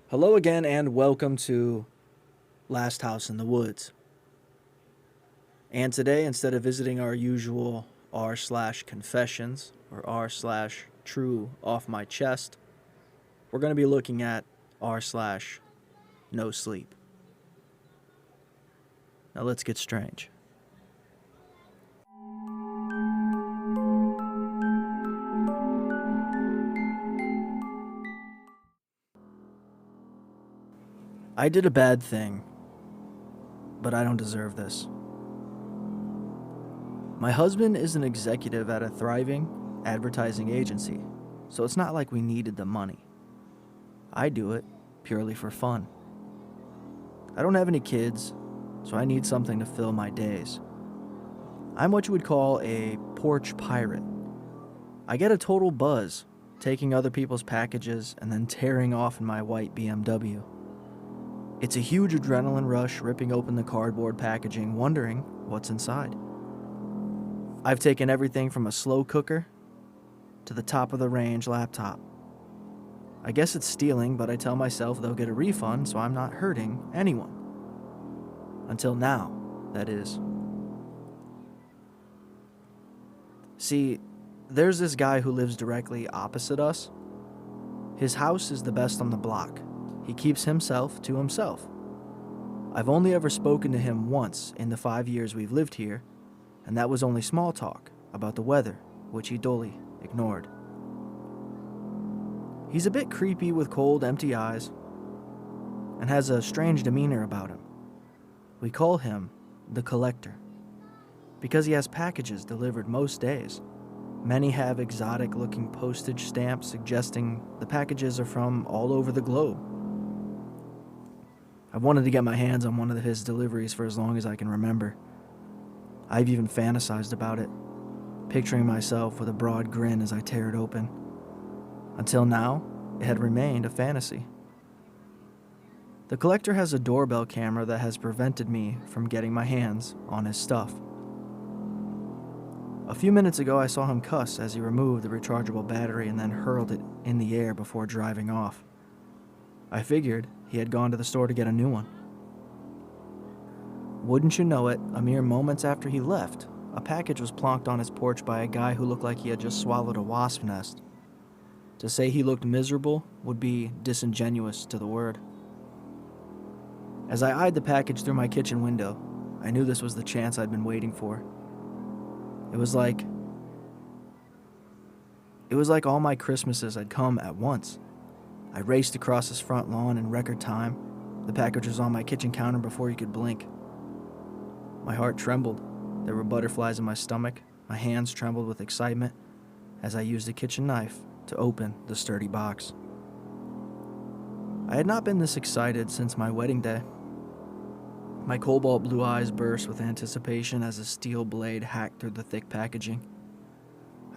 Hello again, and welcome to Last House in the Woods. And today, instead of visiting our usual r/confessions or r/true off my chest, we're going to be looking at r/no sleep. Now let's get strange. I did a bad thing, but I don't deserve this. My husband is an executive at a thriving advertising agency, so it's not like we needed the money. I do it purely for fun. I don't have any kids, so I need something to fill my days. I'm what you would call a porch pirate. I get a total buzz taking other people's packages and then tearing off in my white BMW. It's a huge adrenaline rush ripping open the cardboard packaging, wondering what's inside. I've taken everything from a slow cooker to the top of the range laptop. I guess it's stealing, but I tell myself they'll get a refund, so I'm not hurting anyone. Until now, that is. See, there's this guy who lives directly opposite us. His house is the best on the block. He keeps himself to himself. I've only ever spoken to him once in the 5 years we've lived here, and that was only small talk about the weather, which he dully ignored. He's a bit creepy with cold, empty eyes, and has a strange demeanor about him. We call him the Collector, because he has packages delivered most days. Many have exotic-looking postage stamps suggesting the packages are from all over the globe. I've wanted to get my hands on one of his deliveries for as long as I can remember. I've even fantasized about it, picturing myself with a broad grin as I tear it open. Until now, it had remained a fantasy. The Collector has a doorbell camera that has prevented me from getting my hands on his stuff. A few minutes ago, I saw him cuss as he removed the rechargeable battery and then hurled it in the air before driving off. I figured he had gone to the store to get a new one. Wouldn't you know it, a mere moments after he left, a package was plonked on his porch by a guy who looked like he had just swallowed a wasp nest. To say he looked miserable would be disingenuous to the word. As I eyed the package through my kitchen window, I knew this was the chance I'd been waiting for. It was like all my Christmases had come at once. I raced across his front lawn in record time. The package was on my kitchen counter before you could blink. My heart trembled. There were butterflies in my stomach. My hands trembled with excitement as I used a kitchen knife to open the sturdy box. I had not been this excited since my wedding day. My cobalt blue eyes burst with anticipation as a steel blade hacked through the thick packaging.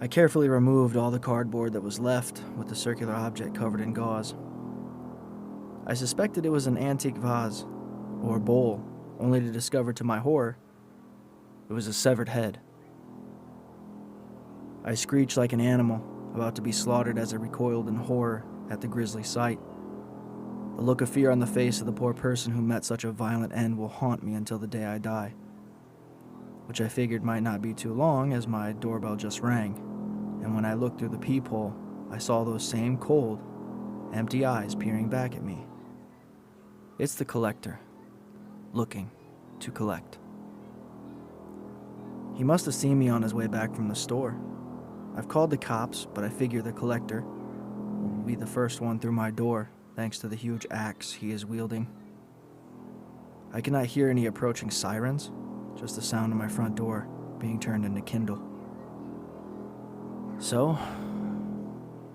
I carefully removed all the cardboard that was left with the circular object covered in gauze. I suspected it was an antique vase or bowl, only to discover to my horror it was a severed head. I screeched like an animal about to be slaughtered as I recoiled in horror at the grisly sight. The look of fear on the face of the poor person who met such a violent end will haunt me until the day I die, which I figured might not be too long as my doorbell just rang, and when I looked through the peephole, I saw those same cold, empty eyes peering back at me. It's the Collector, looking to collect. He must have seen me on his way back from the store. I've called the cops, but I figure the Collector will be the first one through my door, thanks to the huge axe he is wielding. I cannot hear any approaching sirens, just the sound of my front door being turned into Kindle. So,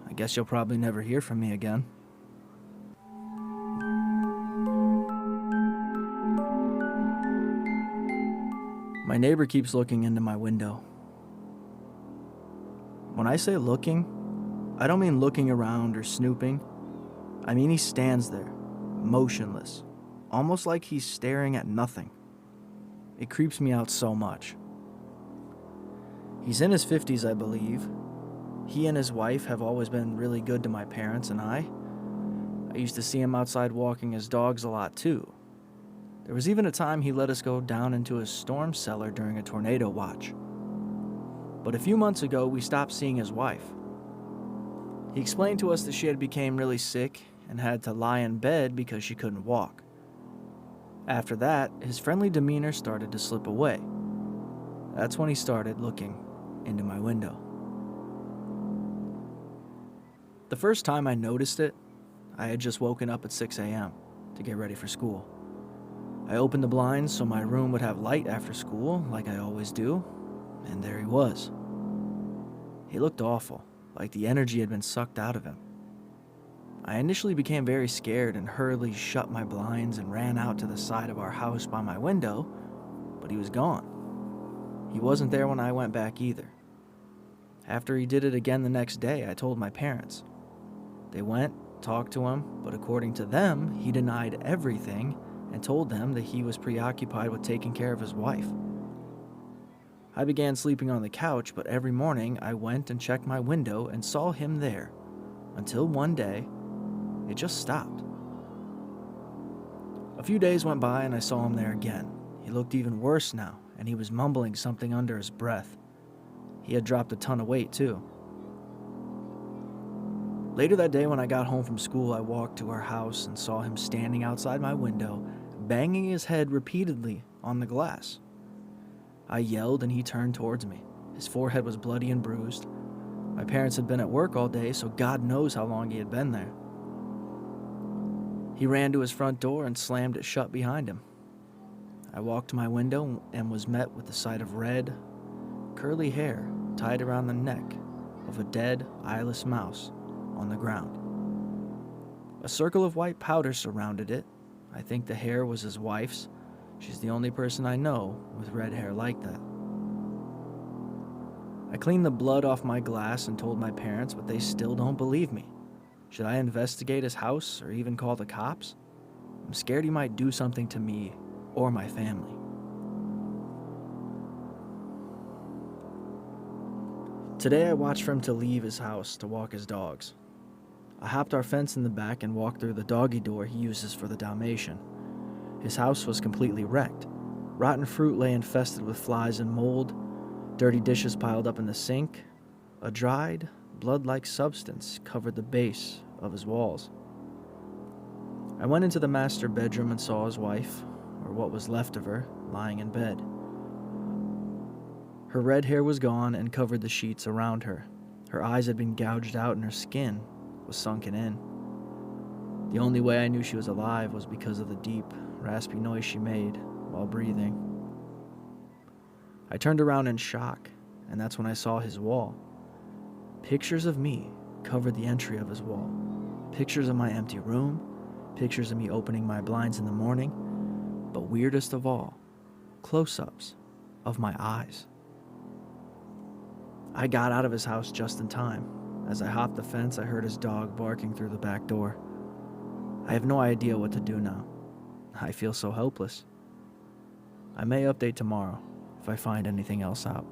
I guess you'll probably never hear from me again. My neighbor keeps looking into my window. When I say looking, I don't mean looking around or snooping. I mean he stands there, motionless, almost like he's staring at nothing. It creeps me out so much. He's in his 50s, I believe. He and his wife have always been really good to my parents and I I used to see him outside walking his dogs a lot too. There was even a time he let us go down into his storm cellar during a tornado watch. But a few months ago, we stopped seeing his wife. He explained to us that she had become really sick and had to lie in bed because she couldn't walk. After that, his friendly demeanor started to slip away. That's when he started looking into my window. The first time I noticed it, I had just woken up at 6 a.m. to get ready for school. I opened the blinds so my room would have light after school, like I always do, and there he was. He looked awful, like the energy had been sucked out of him. I initially became very scared and hurriedly shut my blinds and ran out to the side of our house by my window, but he was gone. He wasn't there when I went back either. After he did it again the next day, I told my parents. They went, talked to him, but according to them, he denied everything and told them that he was preoccupied with taking care of his wife. I began sleeping on the couch, but every morning I went and checked my window and saw him there, until one day, it just stopped. A few days went by and I saw him there again. He looked even worse now, and he was mumbling something under his breath. He had dropped a ton of weight too. Later that day when I got home from school, I walked to our house and saw him standing outside my window, banging his head repeatedly on the glass. I yelled and he turned towards me. His forehead was bloody and bruised. My parents had been at work all day, so God knows how long he had been there. He ran to his front door and slammed it shut behind him. I walked to my window and was met with the sight of red, curly hair tied around the neck of a dead, eyeless mouse on the ground. A circle of white powder surrounded it. I think the hair was his wife's. She's the only person I know with red hair like that. I cleaned the blood off my glass and told my parents, but they still don't believe me. Should I investigate his house or even call the cops? I'm scared he might do something to me or my family. Today I watched for him to leave his house to walk his dogs. I hopped our fence in the back and walked through the doggy door he uses for the Dalmatian. His house was completely wrecked. Rotten fruit lay infested with flies and mold, dirty dishes piled up in the sink. A dried, blood-like substance covered the base of his walls. I went into the master bedroom and saw his wife, or what was left of her, lying in bed. Her red hair was gone and covered the sheets around her. Her eyes had been gouged out and her skin was sunken in. The only way I knew she was alive was because of the deep, raspy noise she made while breathing. I turned around in shock, and that's when I saw his wall. Pictures of me covered the entry of his wall. Pictures of my empty room, pictures of me opening my blinds in the morning, but weirdest of all, close-ups of my eyes. I got out of his house just in time. As I hopped the fence, I heard his dog barking through the back door. I have no idea what to do now. I feel so helpless. I may update tomorrow if I find anything else out.